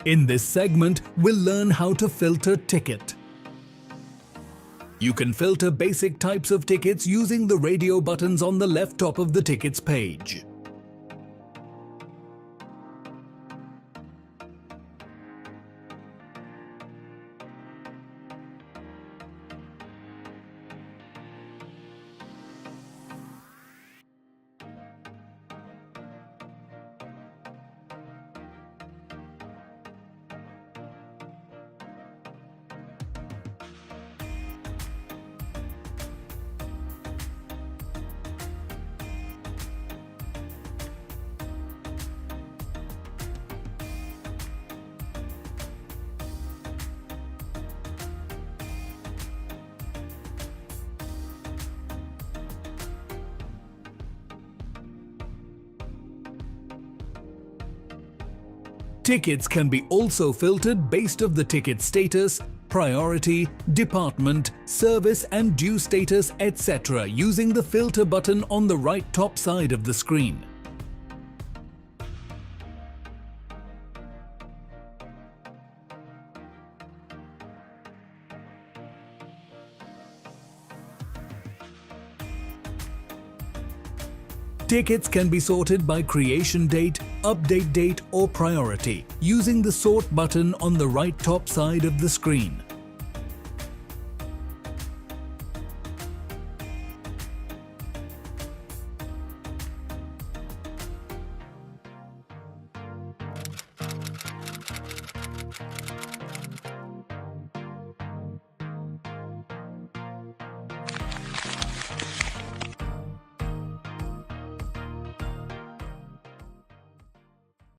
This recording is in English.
In this segment, we'll learn how to filter ticket. You can filter basic types of tickets using the radio buttons on the left top of the tickets page. Tickets can be also filtered based on the ticket status, priority, department, service and due status, etc. using the filter button on the right top side of the screen. Tickets can be sorted by creation date, update date or priority using the sort button on the right top side of the screen.